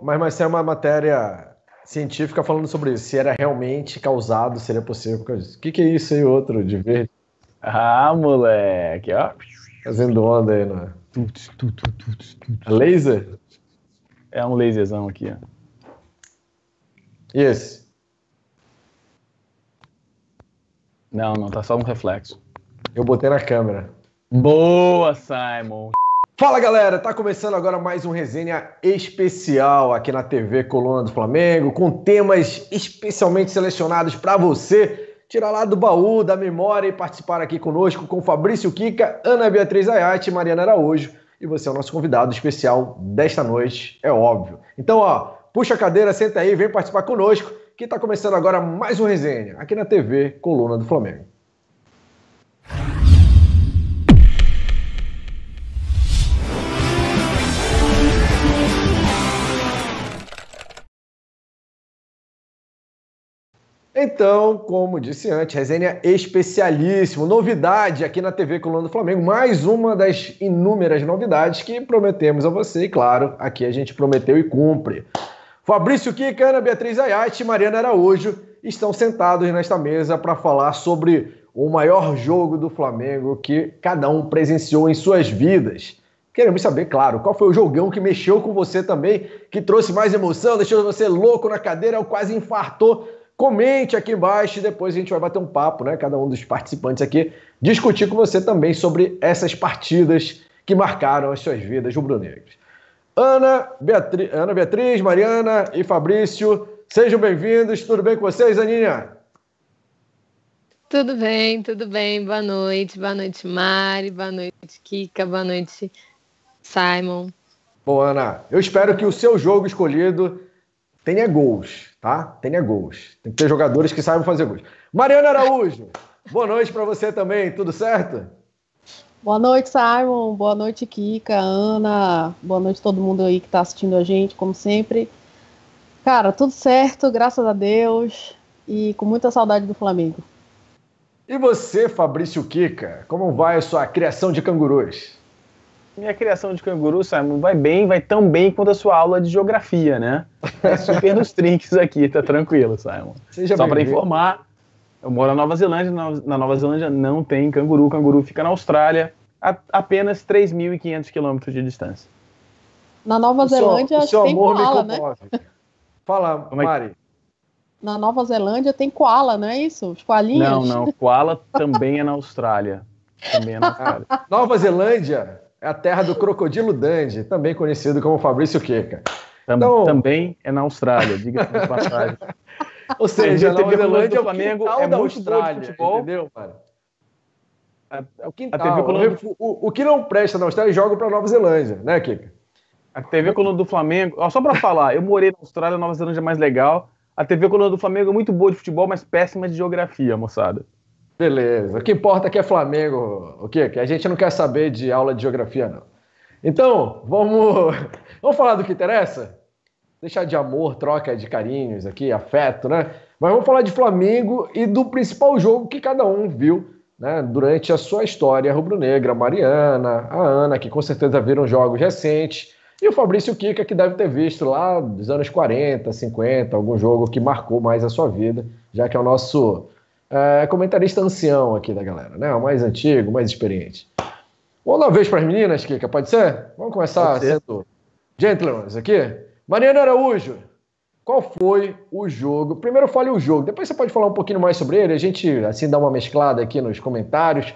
Mas saiu uma matéria científica falando sobre isso, se era realmente causado, seria possível por causa disso. O que é isso aí, outro de verde? Ah, moleque, ó. Fazendo onda aí, né? Laser? É um laserzão aqui, ó. E esse? Não, tá só um reflexo. Eu botei na câmera. Boa, Simon! Fala, galera! Tá começando agora mais um resenha especial aqui na TV Coluna do Flamengo, com temas especialmente selecionados para você tirar lá do baú, da memória e participar aqui conosco com Fabrício Kika, Ana Beatriz Ayati e Mariana Araújo. E você é o nosso convidado especial desta noite, é óbvio. Então, ó, puxa a cadeira, senta aí, vem participar conosco, que tá começando agora mais um resenha aqui na TV Coluna do Flamengo. Então, como disse antes, resenha especialíssimo, novidade aqui na TV Coluna do Flamengo, mais uma das inúmeras novidades que prometemos a você e, claro, aqui a gente prometeu e cumpre. Fabrício Kika, Ana Beatriz Ayati e Mariana Araújo estão sentados nesta mesa para falar sobre o maior jogo do Flamengo que cada um presenciou em suas vidas. Queremos saber, claro, qual foi o jogão que mexeu com você também, que trouxe mais emoção, deixou você louco na cadeira ou quase infartou. Comente aqui embaixo e depois a gente vai bater um papo, né? Cada um dos participantes aqui, discutir com você também sobre essas partidas que marcaram as suas vidas rubro-negras. Ana Beatriz, Mariana e Fabrício, sejam bem-vindos. Tudo bem com vocês, Aninha? Tudo bem. Boa noite, Mari, boa noite, Kika, boa noite, Simon. Bom, Ana, eu espero que o seu jogo escolhido tenha gols, tá? Tenha gols. Tem que ter jogadores que saibam fazer gols. Mariana Araújo, boa noite para você também, tudo certo? Boa noite, Simon. Boa noite, Kika, Ana. Boa noite a todo mundo aí que está assistindo a gente, como sempre. Cara, tudo certo, graças a Deus. E com muita saudade do Flamengo. E você, Fabrício Kika, como vai a sua criação de cangurus? Minha criação de canguru, Simon, vai tão bem quanto a sua aula de geografia, né? É super nos trinques aqui, tá tranquilo, Simon. Só para informar, eu moro na Nova Zelândia, na Nova Zelândia não tem canguru, canguru fica na Austrália, a apenas 3.500 quilômetros de distância. Na Nova Zelândia tem koala, né? Fala, Mari. Na Nova Zelândia tem koala, não é isso? Os koalinhas? Não, koala também é na Austrália. Nova Zelândia é a terra do crocodilo Dundee, também conhecido como Fabrício Kika. Então, também é na Austrália, diga-se de passagem. Ou seja, a Nova Zelândia é o Flamengo quintal é da muito Austrália, futebol. entendeu, mano? É o quintal. O que não presta na Austrália joga para Nova Zelândia, né, Kika? A TV Coluna do Flamengo, só para falar, eu morei na Austrália, a Nova Zelândia é mais legal. A TV Coluna do Flamengo é muito boa de futebol, mas péssima de geografia, moçada. Beleza. O que importa é que é Flamengo, o quê? Que a gente não quer saber de aula de geografia, não. Então, vamos falar do que interessa? Deixar de amor, troca de carinhos aqui, afeto, né? Mas vamos falar de Flamengo e do principal jogo que cada um viu, né, durante a sua história rubro-negra. A Mariana, a Ana, que com certeza viram jogos recentes, e o Fabrício Kika, que deve ter visto lá dos anos 40, 50, algum jogo que marcou mais a sua vida, já que é o nosso comentarista ancião aqui da galera, né? O mais antigo, mais experiente. Vamos dar uma vez para as meninas, Kika, pode ser? Vamos começar sendo gentlemen aqui. Mariana Araújo, qual foi o jogo? Primeiro fale o jogo, depois você pode falar um pouquinho mais sobre ele, a gente assim dá uma mesclada aqui nos comentários.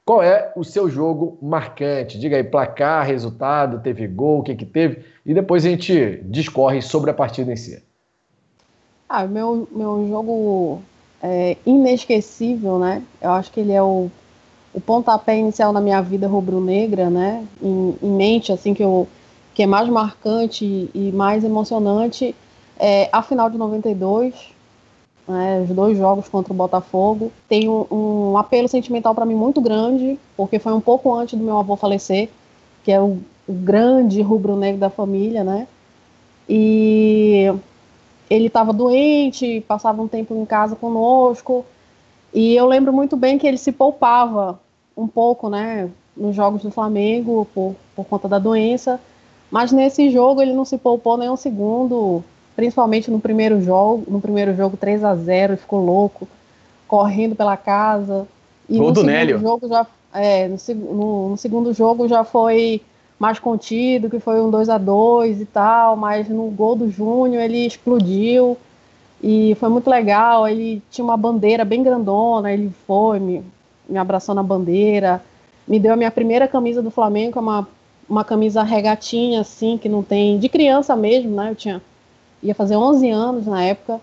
Qual é o seu jogo marcante? Diga aí, placar, resultado, teve gol, o que teve, e depois a gente discorre sobre a partida em si. Meu jogo inesquecível, né? Eu acho que ele é o pontapé inicial na minha vida rubro-negra, né? Em mente, assim, que é mais marcante e mais emocionante é a final de 92, né, os 2 jogos contra o Botafogo. Tem um apelo sentimental para mim muito grande, porque foi um pouco antes do meu avô falecer, que é o grande rubro-negro da família, né? E ele estava doente, passava um tempo em casa conosco, e eu lembro muito bem que ele se poupava um pouco, né, nos jogos do Flamengo por conta da doença, Mas nesse jogo ele não se poupou nem um segundo, principalmente no primeiro jogo 3-0, ficou louco, correndo pela casa. E Gol no do segundo Nélio. jogo no segundo jogo já foi mais contido, que foi um 2-2 e tal, mas no gol do Júnior ele explodiu e foi muito legal. Ele tinha uma bandeira bem grandona, ele foi, me abraçou na bandeira, me deu a minha primeira camisa do Flamengo, uma camisa regatinha, assim, que não tem, de criança mesmo, né? Ia fazer 11 anos na época,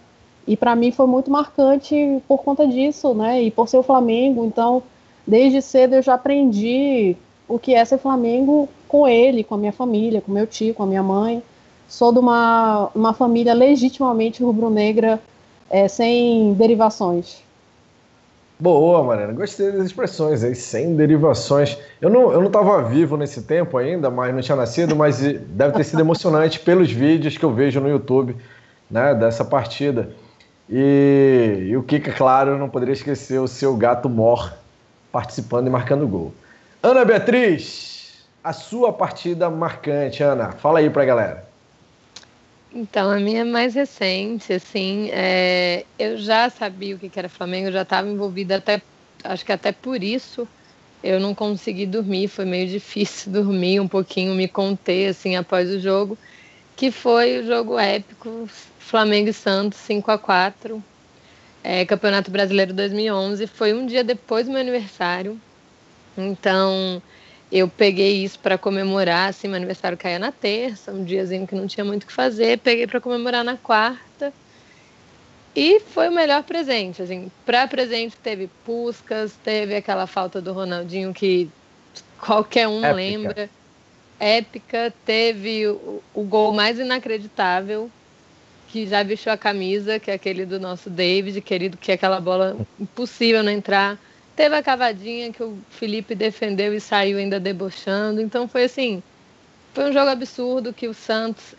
e para mim foi muito marcante por conta disso, né? E por ser o Flamengo. Então, desde cedo eu já aprendi o que é ser Flamengo com ele, com a minha família, com meu tio, com a minha mãe. Sou de uma família legitimamente rubro-negra, sem derivações. Boa, Mariana. Gostei das expressões aí, sem derivações. Eu não estava vivo nesse tempo ainda, mas não tinha nascido, mas deve ter sido emocionante pelos vídeos que eu vejo no YouTube, né, dessa partida. E o Kika, claro, não poderia esquecer o seu gato Mor participando e marcando gol. Ana Beatriz, a sua partida marcante, Ana. Fala aí pra galera. Então, a minha é mais recente, assim, eu já sabia o que era Flamengo, eu já estava envolvida, acho que até por isso eu não consegui dormir, foi meio difícil dormir um pouquinho, me conter, assim, após o jogo, que foi o jogo épico, Flamengo e Santos, 5-4, Campeonato Brasileiro 2011, foi um dia depois do meu aniversário, então eu peguei isso para comemorar, assim, meu aniversário caía na terça, um diazinho que não tinha muito o que fazer, peguei para comemorar na quarta, e foi o melhor presente, assim, para presente teve Puskás, teve aquela falta do Ronaldinho que qualquer um lembra, épica, teve o gol mais inacreditável, que já vestiu a camisa, que é aquele do nosso David, querido, que é aquela bola impossível não entrar. Teve a cavadinha que o Felipe defendeu e saiu ainda debochando. Então foi assim, foi um jogo absurdo que o Santos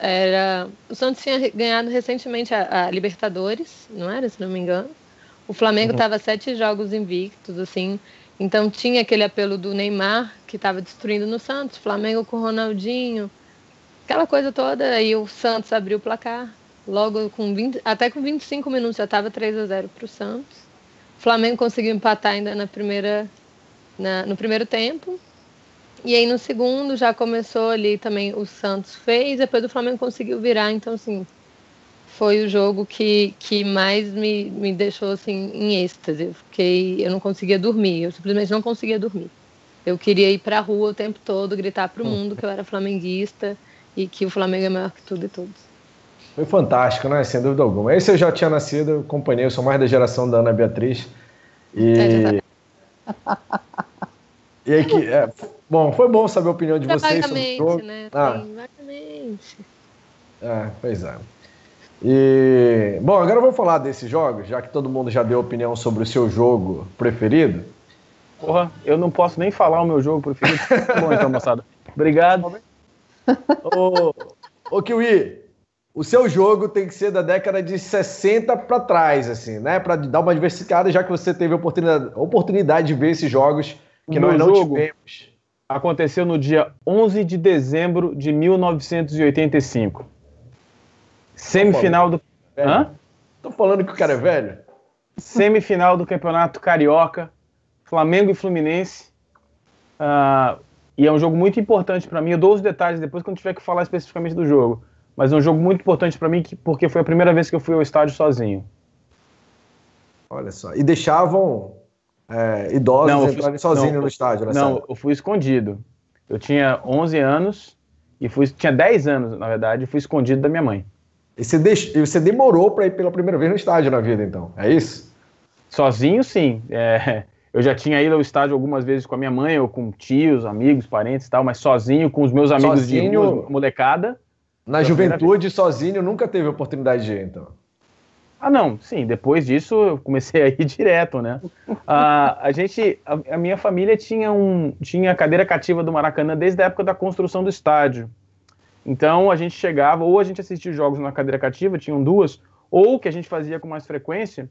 tinha ganhado recentemente a Libertadores, não era, se não me engano. O Flamengo estava 7 jogos invictos, assim. Então tinha aquele apelo do Neymar, que estava destruindo no Santos, Flamengo com o Ronaldinho, aquela coisa toda. Aí o Santos abriu o placar. Logo até com 25 minutos já estava 3-0 para o Santos. O Flamengo conseguiu empatar ainda no primeiro tempo. E aí no segundo já começou ali também, o Santos fez, depois o Flamengo conseguiu virar. Então, assim, foi o jogo que mais me deixou assim, em êxtase. Eu não conseguia dormir, eu simplesmente não conseguia dormir. Eu queria ir para a rua o tempo todo, gritar para o mundo que eu era flamenguista e que o Flamengo é maior que tudo e todos. Foi fantástico, né? Sem dúvida alguma. Esse eu já tinha nascido, eu acompanhei, eu sou mais da geração da Ana Beatriz. E aí bom, foi bom saber a opinião de vocês sobre o jogo. Né? Vagamente. Pois é. E, bom, agora eu vou falar desses jogos, já que todo mundo já deu opinião sobre o seu jogo preferido. Porra, eu não posso nem falar o meu jogo preferido. Bom, então, moçada. Obrigado. Ô, Kiwi, o seu jogo tem que ser da década de 60 para trás, assim, né? Para dar uma diversificada, já que você teve a oportunidade de ver esses jogos que nós não tivemos. Aconteceu no dia 11 de dezembro de 1985. Semifinal do... Hã? Tô falando que o cara é velho? Semifinal do Campeonato Carioca, Flamengo e Fluminense. E é um jogo muito importante para mim. Eu dou os detalhes depois quando tiver que falar especificamente do jogo. Mas é um jogo muito importante para mim porque foi a primeira vez que eu fui ao estádio sozinho. Olha só. E deixavam idosos entrarem sozinhos no estádio? Eu fui escondido. Eu tinha 11 anos e tinha 10 anos, na verdade, e fui escondido da minha mãe. E você demorou para ir pela primeira vez no estádio na vida, então? É isso? Sozinho, sim. Eu já tinha ido ao estádio algumas vezes com a minha mãe, ou com tios, amigos, parentes e tal, mas sozinho, com os meus amigos de rua, molecada. Na juventude, sozinho, nunca teve oportunidade de ir, então? Não, sim. Depois disso, eu comecei a ir direto, né? A minha família tinha cadeira cativa do Maracanã desde a época da construção do estádio. Então, a gente chegava, ou a gente assistia jogos na cadeira cativa, tinham duas, ou o que a gente fazia com mais frequência,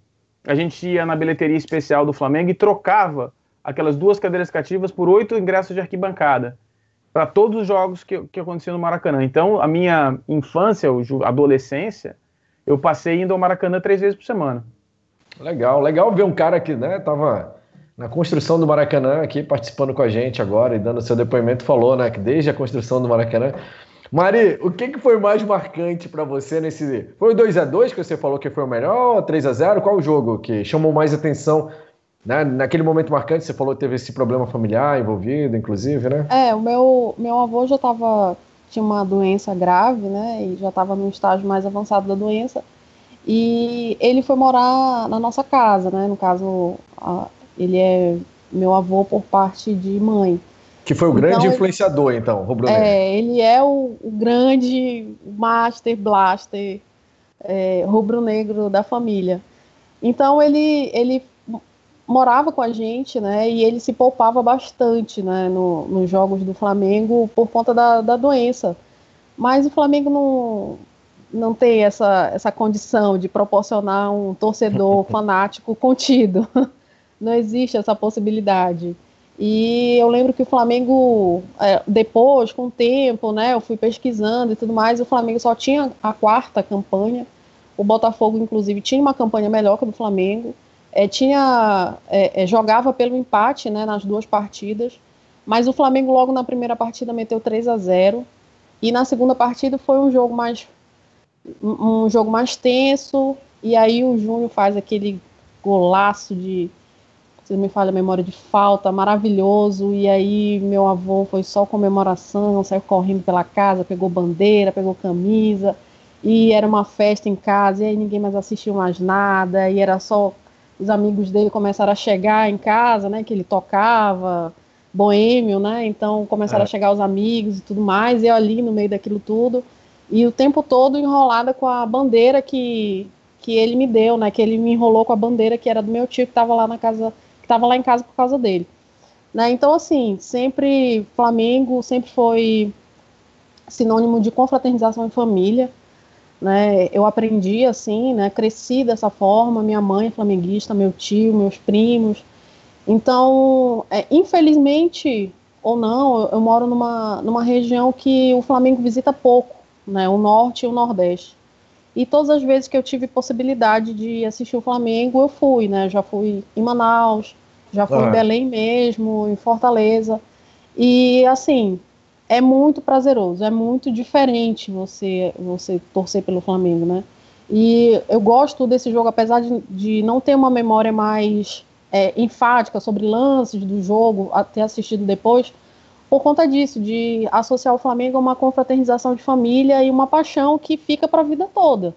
a gente ia na bilheteria especial do Flamengo e trocava aquelas 2 cadeiras cativas por 8 ingressos de arquibancada. para todos os jogos que aconteciam no Maracanã. Então, a minha infância, adolescência, eu passei indo ao Maracanã 3 vezes por semana. Legal ver um cara que, né, tava na construção do Maracanã aqui participando com a gente agora e dando seu depoimento, falou, né, que desde a construção do Maracanã. Mari, o que foi mais marcante para você nesse... Foi o 2-2 que você falou que foi o melhor, ou 3-0? Qual o jogo que chamou mais atenção, né? Naquele momento marcante, você falou que teve esse problema familiar envolvido, inclusive, né? O meu avô tinha uma doença grave, né, e já estava no estágio mais avançado da doença, e ele foi morar na nossa casa, né, no caso, ele é meu avô por parte de mãe. Que foi o grande influenciador, então, rubro-negro. Ele é o grande Master Blaster rubro-negro da família. Então ele morava com a gente, né? E ele se poupava bastante, né? Nos jogos do Flamengo por conta da doença. Mas o Flamengo não tem essa condição de proporcionar um torcedor fanático contido. Não existe essa possibilidade. E eu lembro que o Flamengo, depois, com o tempo, né, eu fui pesquisando e tudo mais, o Flamengo só tinha a 4ª campanha. O Botafogo, inclusive, tinha uma campanha melhor que a do Flamengo. Jogava pelo empate, né, nas 2 partidas, mas o Flamengo logo na primeira partida meteu 3-0, e na segunda partida foi um jogo mais tenso, e aí o Júnior faz aquele golaço se me falha a memória, de falta, maravilhoso, e aí meu avô foi só comemoração, saiu correndo pela casa, pegou bandeira, pegou camisa, e era uma festa em casa, e aí ninguém mais assistiu mais nada, e era só os amigos dele começaram a chegar em casa, né, que ele tocava, boêmio, né, então começaram a chegar os amigos e tudo mais, e eu ali no meio daquilo tudo, e o tempo todo enrolada com a bandeira que ele me deu, né, que ele me enrolou com a bandeira que era do meu tio, que estava lá em casa por causa dele, né, então assim, Flamengo sempre foi sinônimo de confraternização em família, né, eu aprendi assim, né, cresci dessa forma, minha mãe é flamenguista, meu tio, meus primos, então, infelizmente ou não, eu moro numa região que o Flamengo visita pouco, né, o Norte e o Nordeste, e todas as vezes que eu tive possibilidade de assistir o Flamengo, eu fui, né, já fui em Manaus, já fui em Belém mesmo, em Fortaleza, e assim, é muito prazeroso, é muito diferente você torcer pelo Flamengo, né? E eu gosto desse jogo, apesar de não ter uma memória mais enfática sobre lances do jogo, ter assistido depois, por conta disso, de associar o Flamengo a uma confraternização de família e uma paixão que fica para a vida toda.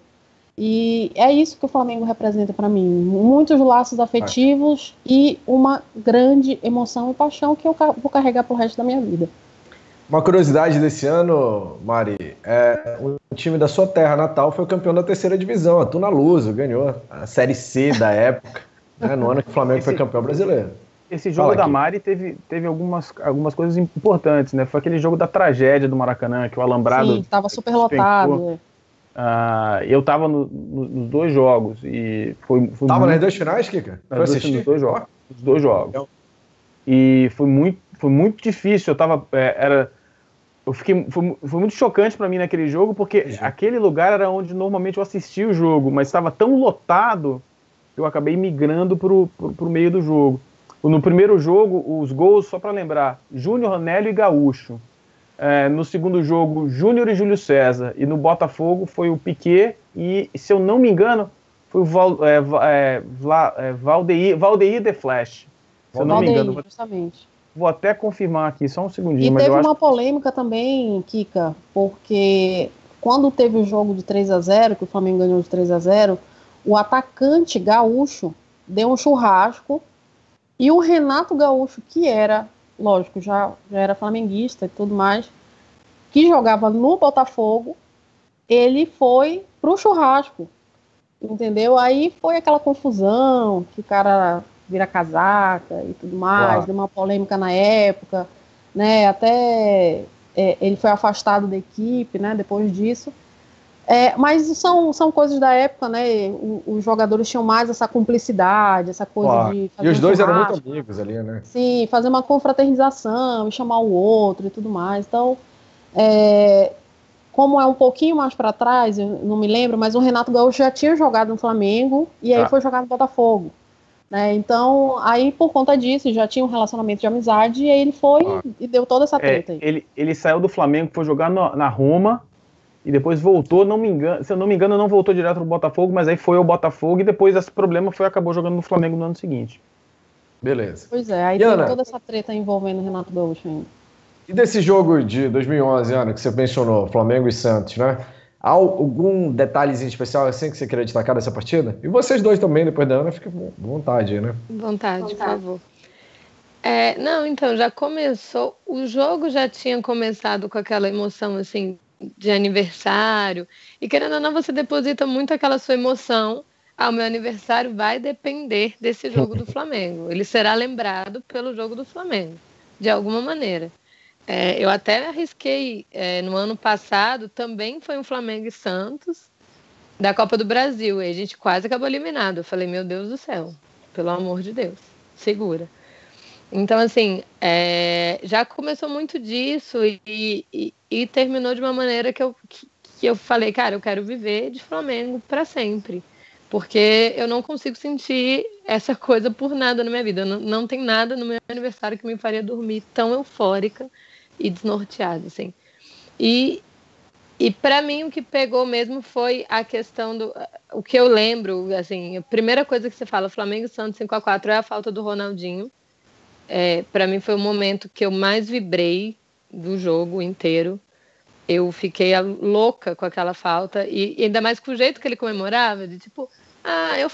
E é isso que o Flamengo representa para mim, muitos laços afetivos e uma grande emoção e paixão que eu vou carregar pro resto da minha vida. Uma curiosidade desse ano, Mari, o time da sua terra natal foi o campeão da 3ª divisão, a Tuna Luso, ganhou a Série C da época, né, no ano que o Flamengo foi campeão brasileiro. Esse jogo da Mari teve algumas coisas importantes, né? Foi aquele jogo da tragédia do Maracanã, que o alambrado... Sim, estava super lotado. Eu estava nos 2 jogos e foi tava nas 2 finais, Kika? Foi assistir? Nos 2 jogos. Os 2 jogos. E foi muito difícil. Foi muito chocante para mim naquele jogo, porque aquele lugar era onde normalmente eu assistia o jogo, mas estava tão lotado que eu acabei migrando pro meio do jogo. No primeiro jogo, os gols, só para lembrar, Júnior, Ronélio e Gaúcho. No segundo jogo, Júnior e Júlio César. E no Botafogo foi o Piquet e, se eu não me engano, foi o Valdeir The Flash. Se eu não me engano. Justamente. Vou até confirmar aqui, só um segundinho. E teve uma polêmica também, Kika, porque quando teve o jogo de 3-0, que o Flamengo ganhou de 3-0, o atacante Gaúcho deu um churrasco e o Renato Gaúcho, que era, lógico, já era flamenguista e tudo mais, que jogava no Botafogo, ele foi pro churrasco, entendeu? Aí foi aquela confusão, que o cara vira casaca e tudo mais, deu uma polêmica na época, né, até ele foi afastado da equipe, né, depois disso, Mas são coisas da época, né? Os jogadores tinham mais essa cumplicidade, essa coisa de fazer e os dois eram muito amigos ali, né? Sim, fazer uma confraternização, chamar o outro e tudo mais. Então, como é um pouquinho mais para trás, eu não me lembro, mas o Renato Gaúcho já tinha jogado no Flamengo e aí foi jogar no Botafogo. Né? Então, aí por conta disso, já tinha um relacionamento de amizade e aí ele foi e deu toda essa treta aí. Ele saiu do Flamengo, foi jogar na Roma e depois voltou, se eu não me engano, não voltou direto pro Botafogo, mas aí foi ao Botafogo e depois esse problema acabou jogando no Flamengo no ano seguinte. Beleza. Pois é, aí tem toda essa treta envolvendo o Renato Gaúcho ainda. E desse jogo de 2011, Ana, que você mencionou, Flamengo e Santos, né? Há algum detalhezinho especial assim que você queria destacar dessa partida? E vocês dois também, depois da Ana, fica com vontade, né? Vontade, por favor. Não, então, já começou, o jogo já tinha começado com aquela emoção, assim, de aniversário, e querendo ou não, você deposita muito aquela sua emoção, o meu aniversário vai depender desse jogo do Flamengo, ele será lembrado pelo jogo do Flamengo, de alguma maneira. Eu até arrisquei, no ano passado, também foi um Flamengo e Santos, da Copa do Brasil, e a gente quase acabou eliminado. Eu falei, meu Deus do céu, pelo amor de Deus, segura. Então, assim, já começou muito disso e terminou de uma maneira que eu falei, cara, eu quero viver de Flamengo para sempre, porque eu não consigo sentir essa coisa por nada na minha vida. Não tem nada no meu aniversário que me faria dormir tão eufórica e desnorteada, assim. E para mim o que pegou mesmo foi a questão o que eu lembro, assim, a primeira coisa que você fala, Flamengo e Santos 5-4, é a falta do Ronaldinho. Para mim foi o momento que eu mais vibrei do jogo inteiro. Eu fiquei louca com aquela falta, e ainda mais com o jeito que ele comemorava, de tipo, eu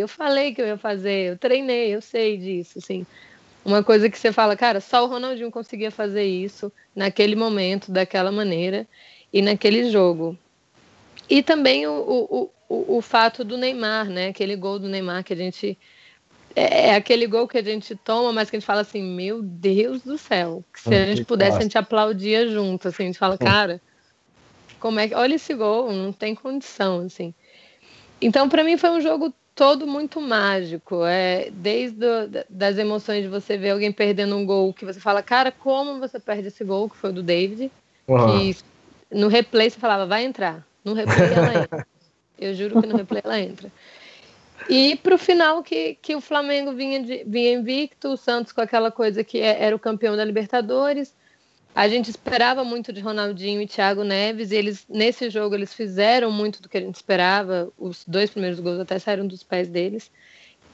falei que eu ia fazer, eu treinei, eu sei disso, assim. Uma coisa que você fala, cara, só o Ronaldinho conseguia fazer isso naquele momento, daquela maneira, e naquele jogo. E também o fato do Neymar, né? Aquele gol do Neymar que a gente... aquele gol que a gente toma, mas que a gente fala assim, meu Deus do céu, que se a gente pudesse, a gente aplaudia junto, assim, a gente fala, cara, como é que... Olha esse gol, não tem condição, assim. Então, para mim, foi um jogo todo muito mágico, desde das emoções de você ver alguém perdendo um gol, que você fala, cara, como você perde esse gol, que foi o do David, que no replay você falava, vai entrar, no replay ela entra, eu juro que no replay ela entra. E pro final que o Flamengo vinha invicto, o Santos com aquela coisa que era o campeão da Libertadores. A gente esperava muito de Ronaldinho e Thiago Neves, e nesse jogo eles fizeram muito do que a gente esperava, os 2 primeiros gols até saíram dos pés deles.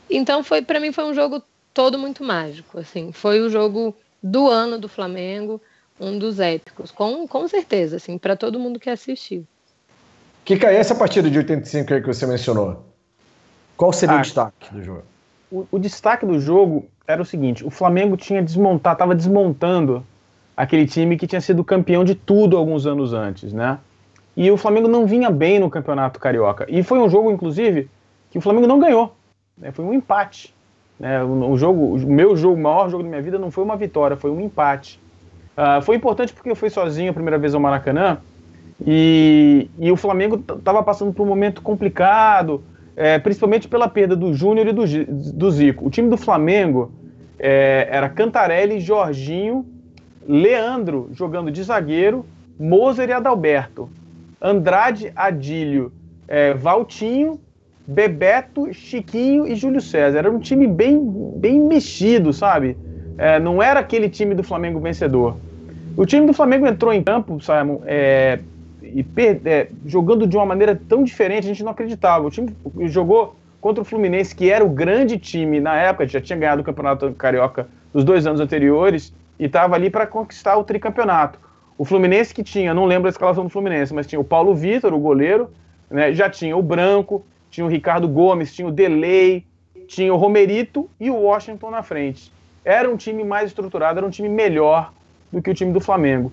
Então para mim foi um jogo todo muito mágico, assim, foi o jogo do ano do Flamengo, um dos épicos, com certeza, assim, para todo mundo que assistiu. Kika, essa partida de 85 aí que você mencionou, qual seria o destaque do jogo? O destaque do jogo era o seguinte, o Flamengo estava desmontando aquele time que tinha sido campeão de tudo alguns anos antes, né? E o Flamengo não vinha bem no Campeonato Carioca. E foi um jogo, inclusive, que o Flamengo não ganhou, né? Foi um empate. Né? O maior jogo da minha vida não foi uma vitória, foi um empate. Foi importante porque eu fui sozinho a primeira vez ao Maracanã e o Flamengo estava passando por um momento complicado, principalmente pela perda do Júnior e do Zico. O time do Flamengo era Cantarelli, Jorginho, Leandro jogando de zagueiro, Moser e Adalberto, Andrade, Adílio, Valtinho, Bebeto, Chiquinho e Júlio César. Era um time bem mexido, sabe? Não era aquele time do Flamengo vencedor. O time do Flamengo entrou em campo, Simon, jogando de uma maneira tão diferente, a gente não acreditava. O time jogou contra o Fluminense, que era o grande time na época, já tinha ganhado o Campeonato Carioca dos 2 anos anteriores, e estava ali para conquistar o tricampeonato. O Fluminense que tinha, não lembro a escalação do Fluminense, mas tinha o Paulo Vitor, o goleiro, né, já tinha o Branco, tinha o Ricardo Gomes, tinha o Delay, tinha o Romerito e o Washington na frente. Era um time mais estruturado, era um time melhor do que o time do Flamengo.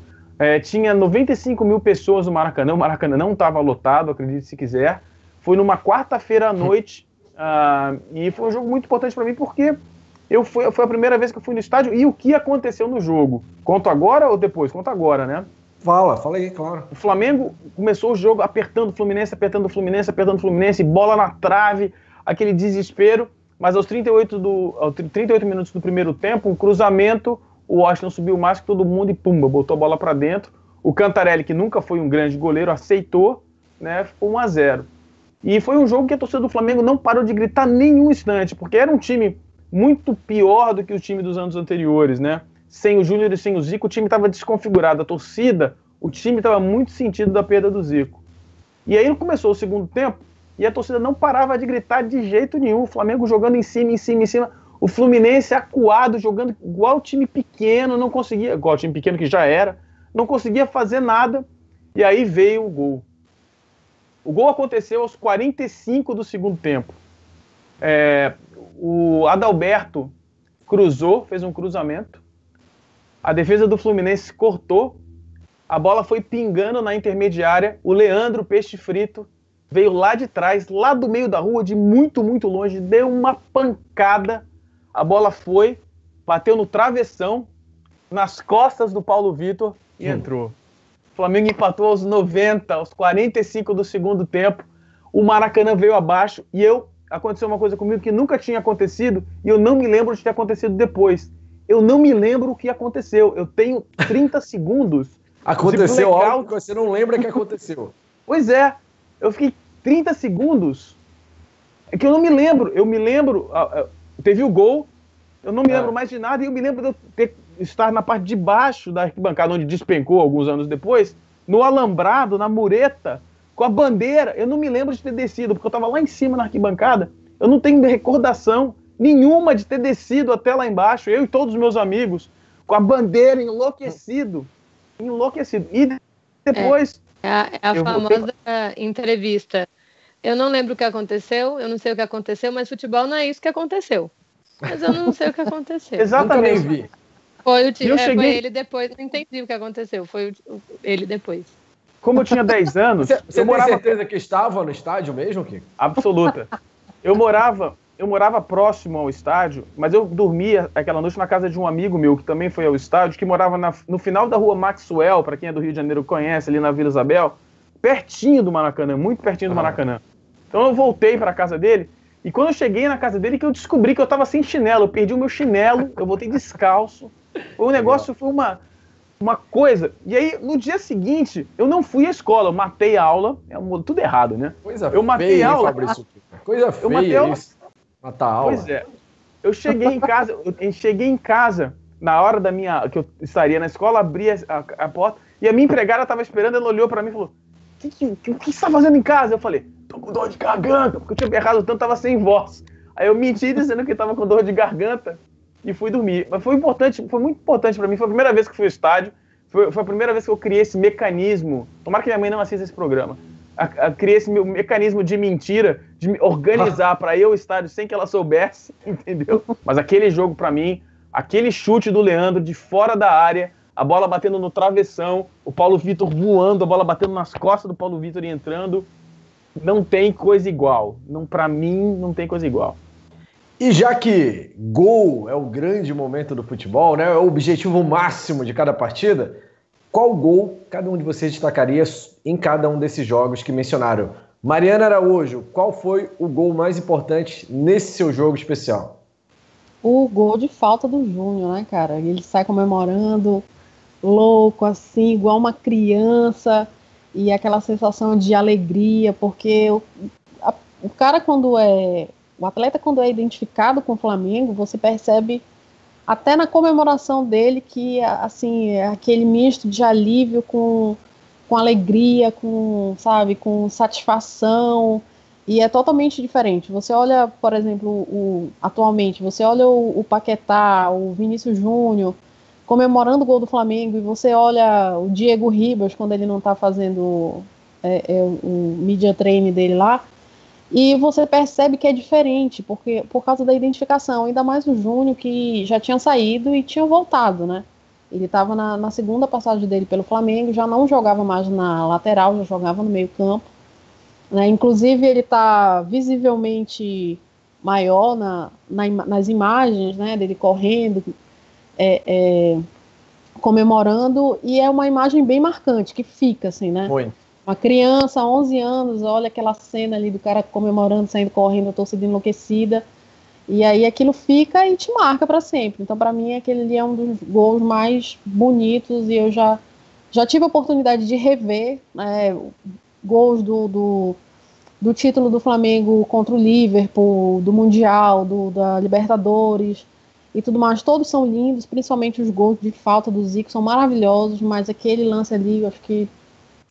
Tinha 95 mil pessoas no Maracanã, o Maracanã não estava lotado, acredite se quiser. Foi numa quarta-feira à noite, e foi um jogo muito importante para mim, porque foi a primeira vez que eu fui no estádio, e o que aconteceu no jogo? Conto agora ou depois? Conto agora, né? Fala aí, claro. O Flamengo começou o jogo apertando o Fluminense, bola na trave, aquele desespero, mas aos 38 minutos do primeiro tempo, um cruzamento, o Washington subiu mais que todo mundo e pumba, botou a bola para dentro. O Cantarelli, que nunca foi um grande goleiro, aceitou, né, ficou 1-0. E foi um jogo que a torcida do Flamengo não parou de gritar nenhum instante, porque era um time muito pior do que o time dos anos anteriores, né? Sem o Júnior e sem o Zico, o time estava desconfigurado. A torcida, o time estava muito sentido da perda do Zico. E aí começou o segundo tempo e a torcida não parava de gritar de jeito nenhum. O Flamengo jogando em cima. O Fluminense acuado, jogando igual time pequeno, não conseguia, igual time pequeno que já era, não conseguia fazer nada. E aí veio o gol. O gol aconteceu aos 45 do segundo tempo. O Adalberto cruzou, fez um cruzamento. A defesa do Fluminense cortou. A bola foi pingando na intermediária. O Leandro Peixe Frito veio lá de trás, lá do meio da rua, de muito, muito longe, deu uma pancada. A bola foi, bateu no travessão, nas costas do Paulo Vitor e entrou. O Flamengo empatou aos 90, aos 45 do segundo tempo. O Maracanã veio abaixo e aconteceu uma coisa comigo que nunca tinha acontecido e eu não me lembro de ter acontecido depois. Eu não me lembro o que aconteceu. Eu tenho 30 segundos. Aconteceu algo que você não lembra que aconteceu. Pois é. Eu fiquei 30 segundos. É que eu não me lembro. Eu me lembro... teve o gol. Eu não me lembro mais de nada. E eu me lembro de eu estar na parte de baixo da arquibancada, onde despencou alguns anos depois, no alambrado, na mureta, com a bandeira. Eu não me lembro de ter descido, porque eu estava lá em cima na arquibancada. Eu não tenho recordação nenhuma de ter descido até lá embaixo, eu e todos os meus amigos, com a bandeira enlouquecido. E depois... É a famosa entrevista. Eu não lembro o que aconteceu, eu não sei o que aconteceu, mas futebol não é isso que aconteceu. Mas eu não sei o que aconteceu. Exatamente. Foi ele depois, não entendi o que aconteceu, foi ele depois. Como eu tinha 10 anos... Você tem certeza que estava no estádio mesmo, Kiko? Absoluta. Eu morava próximo ao estádio, mas eu dormia aquela noite na casa de um amigo meu, que também foi ao estádio, que morava no final da rua Maxwell, para quem é do Rio de Janeiro conhece, ali na Vila Isabel, pertinho do Maracanã, muito pertinho do Maracanã. Então eu voltei para a casa dele, e quando eu cheguei na casa dele, que eu descobri que eu estava sem chinelo, eu perdi o meu chinelo, eu voltei descalço. Foi um negócio, foi uma coisa. E aí, no dia seguinte, eu não fui à escola, eu matei a aula, tudo errado, né? Eu matei a aula. Fabrício. Coisa feia, eu matei a aula. Isso. Matar a aula. Pois é. Eu cheguei em casa, na hora que eu estaria na escola, abri a porta, e a minha empregada estava esperando, ela olhou para mim e falou: o que você está fazendo em casa? Eu falei: tô com dor de garganta, porque eu tinha berrado tanto, estava sem voz. Aí eu menti dizendo que estava com dor de garganta e fui dormir. Mas foi muito importante para mim, foi a primeira vez que fui ao estádio, foi a primeira vez que eu criei esse mecanismo. Tomara que minha mãe não assista esse programa. Criei esse meu mecanismo de mentira, de me organizar para eu estar sem que ela soubesse, entendeu? Mas aquele jogo para mim, aquele chute do Leandro de fora da área, a bola batendo no travessão, o Paulo Vitor voando, a bola batendo nas costas do Paulo Vitor e entrando, não tem coisa igual. Para mim, não tem coisa igual. E já que gol é o grande momento do futebol, né, é o objetivo máximo de cada partida, qual gol cada um de vocês destacaria em cada um desses jogos que mencionaram? Mariana Araújo, qual foi o gol mais importante nesse seu jogo especial? O gol de falta do Júnior, né, cara? Ele sai comemorando, louco, assim, igual uma criança, e aquela sensação de alegria, porque o cara, o atleta, quando é identificado com o Flamengo, você percebe até na comemoração dele que, assim, é aquele misto de alívio com alegria, com satisfação, e é totalmente diferente. Você olha, por exemplo, atualmente, você olha o Paquetá, o Vinícius Júnior comemorando o gol do Flamengo, e você olha o Diego Ribas quando ele não está fazendo o media training dele lá, e você percebe que é diferente, porque por causa da identificação, ainda mais o Júnior, que já tinha saído e tinha voltado, né? Ele estava na segunda passagem dele pelo Flamengo, já não jogava mais na lateral, já jogava no meio campo, né? Inclusive ele está visivelmente maior nas imagens, né, dele correndo, comemorando, e é uma imagem bem marcante, que fica assim, né? Foi. Uma criança, 11 anos, olha aquela cena ali do cara comemorando, saindo correndo, a torcida enlouquecida, e aí aquilo fica e te marca para sempre. Então, para mim, aquele ali é um dos gols mais bonitos, e eu já tive a oportunidade de rever gols do título do Flamengo contra o Liverpool, do Mundial, da Libertadores e tudo mais. Todos são lindos, principalmente os gols de falta do Zico são maravilhosos, mas aquele lance ali, eu acho que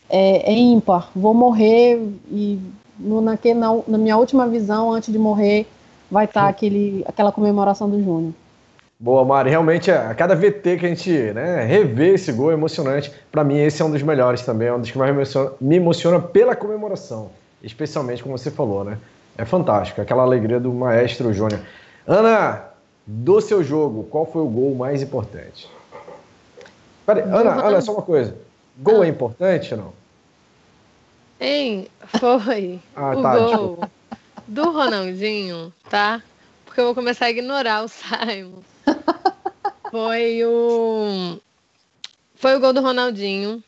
é ímpar. Vou morrer e na minha última visão, antes de morrer, vai estar aquela comemoração do Júnior. Boa, Mari. Realmente, a cada VT que a gente revê esse gol é emocionante. Para mim, esse é um dos melhores também, é um dos que mais me emociona pela comemoração. Especialmente, como você falou, né? É fantástico, aquela alegria do maestro Júnior. Ana, do seu jogo, qual foi o gol mais importante? Peraí, Ana, só uma coisa. Gol é importante ou não? Foi o gol do Ronaldinho, tá? Porque eu vou começar a ignorar o Simon. Foi o gol do Ronaldinho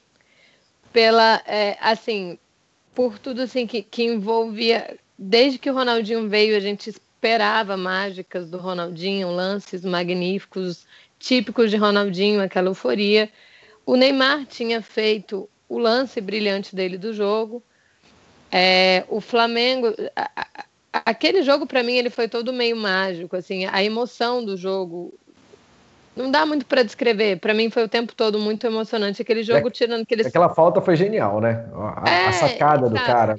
por tudo assim que envolvia. Desde que o Ronaldinho veio, a gente esperava mágicas do Ronaldinho, lances magníficos, típicos de Ronaldinho, aquela euforia. O Neymar tinha feito o lance brilhante dele do jogo. O Flamengo, aquele jogo para mim ele foi todo meio mágico, assim, a emoção do jogo não dá muito para descrever. Para mim foi o tempo todo muito emocionante aquele jogo, tirando aqueles... Aquela falta foi genial, né? A sacada do cara.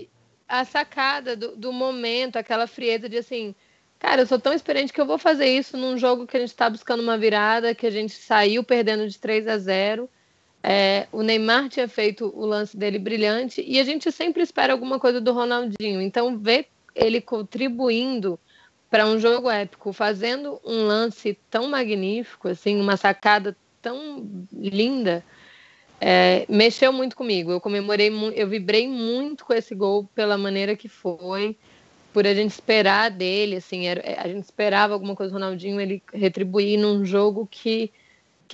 A sacada do momento, aquela frieza de assim, cara, eu sou tão experiente que eu vou fazer isso num jogo que a gente está buscando uma virada, que a gente saiu perdendo de 3-0. O Neymar tinha feito o lance dele brilhante e a gente sempre espera alguma coisa do Ronaldinho. Então, ver ele contribuindo para um jogo épico, fazendo um lance tão magnífico, assim, uma sacada tão linda, mexeu muito comigo. Eu comemorei, eu vibrei muito com esse gol pela maneira que foi, por a gente esperar dele, assim, a gente esperava alguma coisa do Ronaldinho, ele retribuir num jogo que,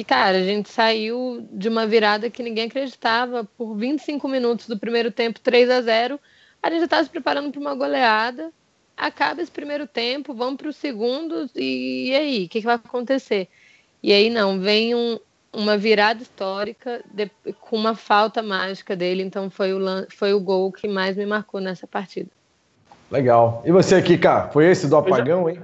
cara, a gente saiu de uma virada que ninguém acreditava. Por 25 minutos do primeiro tempo, 3-0, a gente já estava se preparando para uma goleada. Acaba esse primeiro tempo, vamos para o segundo, e aí? O que vai acontecer? E aí não, vem uma virada histórica com uma falta mágica dele, então foi o gol que mais me marcou nessa partida. Legal. E você aqui, cara? Foi esse do apagão, hein?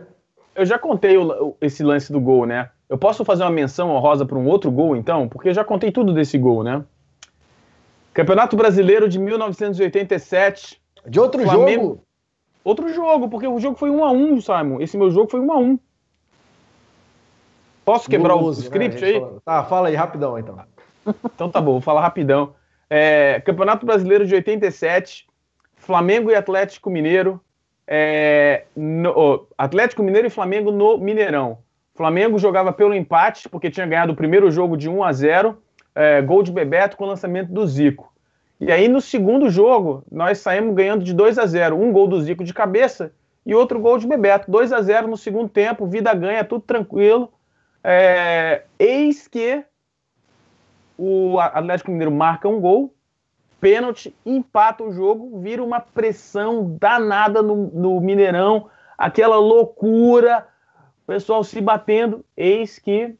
Eu já contei esse lance do gol, né? Eu posso fazer uma menção honrosa para um outro gol, então? Porque eu já contei tudo desse gol, né? Campeonato Brasileiro de 1987. De outro jogo? Outro jogo, porque o jogo foi 1-1, Simon. Esse meu jogo foi 1-1. Posso quebrar o script aí? Tá, fala aí, rapidão, então. Então tá bom, vou falar rapidão. Campeonato Brasileiro de 87, Flamengo e Atlético Mineiro. Atlético Mineiro e Flamengo no Mineirão. Flamengo jogava pelo empate, porque tinha ganhado o primeiro jogo de 1-0, gol de Bebeto com o lançamento do Zico. E aí, no segundo jogo, nós saímos ganhando de 2-0. Um gol do Zico de cabeça e outro gol de Bebeto. 2-0 no segundo tempo, vida ganha, tudo tranquilo. Eis que o Atlético Mineiro marca um gol, pênalti, empata o jogo, vira uma pressão danada no Mineirão, aquela loucura, o pessoal se batendo. Eis que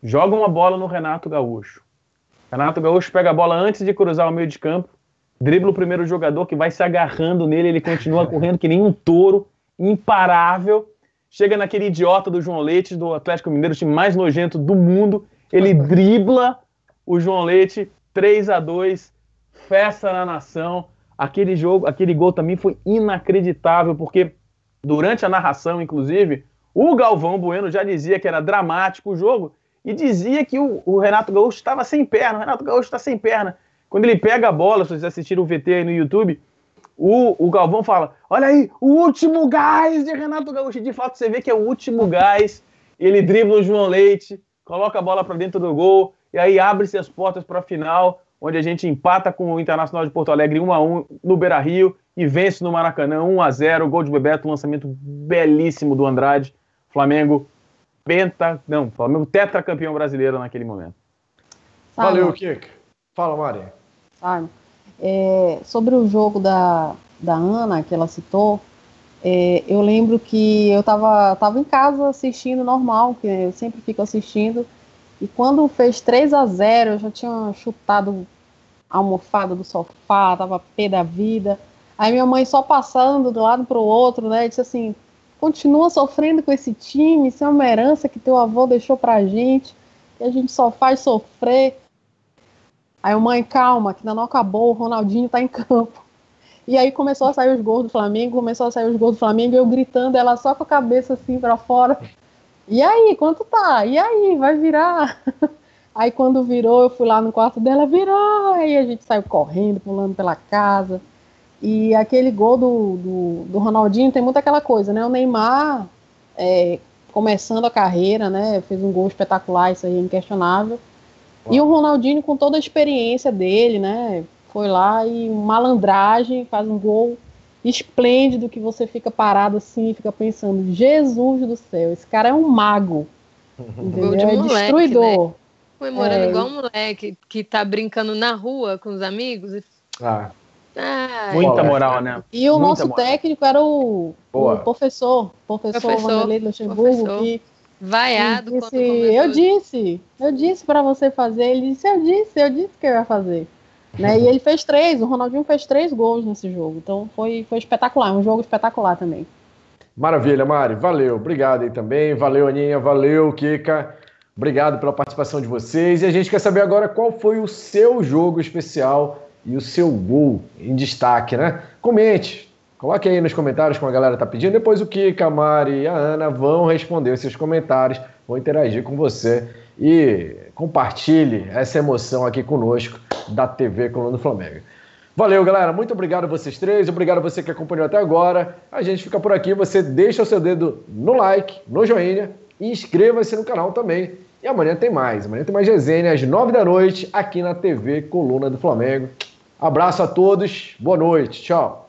joga uma bola no Renato Gaúcho. Renato Gaúcho pega a bola antes de cruzar o meio de campo, dribla o primeiro jogador que vai se agarrando nele, ele continua correndo que nem um touro, imparável, chega naquele idiota do João Leite, do Atlético Mineiro, o time mais nojento do mundo, ele dribla o João Leite, 3-2, festa na nação. Aquele gol também foi inacreditável, porque durante a narração, inclusive, o Galvão Bueno já dizia que era dramático o jogo, e dizia que o Renato Gaúcho estava sem perna. O Renato Gaúcho está sem perna. Quando ele pega a bola, se vocês assistiram o VT aí no YouTube, o Galvão fala, olha aí, o último gás de Renato Gaúcho. E de fato você vê que é o último gás. Ele dribla o João Leite, coloca a bola para dentro do gol, e aí abre-se as portas para a final, onde a gente empata com o Internacional de Porto Alegre 1-1 no Beira-Rio e vence no Maracanã 1-0, gol de Bebeto, lançamento belíssimo do Andrade. Flamengo tetracampeão brasileiro naquele momento. Valeu, Kika. Fala, Mari. Sobre o jogo da Ana, que ela citou, eu lembro que eu tava em casa assistindo normal, que eu sempre fico assistindo, e quando fez 3-0, eu já tinha chutado a almofada do sofá, tava pé da vida. Aí minha mãe só passando do lado pro outro, né, disse assim, continua sofrendo com esse time, isso é uma herança que teu avô deixou pra gente, que a gente só faz sofrer. Aí mãe, calma, que ainda não acabou, o Ronaldinho tá em campo. E aí começou a sair os gols do Flamengo, e eu gritando, ela só com a cabeça assim pra fora. E aí, quanto tá? E aí, vai virar? Aí quando virou, eu fui lá no quarto dela, virou! Aí a gente saiu correndo, pulando pela casa. E aquele gol do Ronaldinho tem muito aquela coisa, né? O Neymar, começando a carreira, né? Fez um gol espetacular, isso aí é inquestionável. Uau. E o Ronaldinho, com toda a experiência dele, né? Foi lá e malandragem, faz um gol esplêndido que você fica parado assim e fica pensando, Jesus do céu, esse cara é um mago. Gol de moleque, destruidor. Né? Comemorando igual um moleque que tá brincando na rua com os amigos. Muita moral, né? E o nosso técnico era o professor Vanderlei Luxemburgo, que vaiado disse, eu disse para você fazer, ele disse, eu disse que eu ia fazer. Né? E ele fez 3, o Ronaldinho fez 3 gols nesse jogo, então foi espetacular, um jogo espetacular também. Maravilha, Mari, valeu, obrigado aí também, valeu Aninha, valeu Kika, obrigado pela participação de vocês, e a gente quer saber agora qual foi o seu jogo especial e o seu gol em destaque, né? Comente, coloque aí nos comentários como a galera tá pedindo, depois o Kika, a Mari e a Ana vão responder esses comentários, vão interagir com você e compartilhe essa emoção aqui conosco da TV Coluna do Flamengo. Valeu, galera. Muito obrigado a vocês três. Obrigado a você que acompanhou até agora. A gente fica por aqui. Você deixa o seu dedo no like, no joinha e inscreva-se no canal também. E amanhã tem mais. Amanhã tem mais resenha às 9 da noite aqui na TV Coluna do Flamengo. Abraço a todos. Boa noite. Tchau.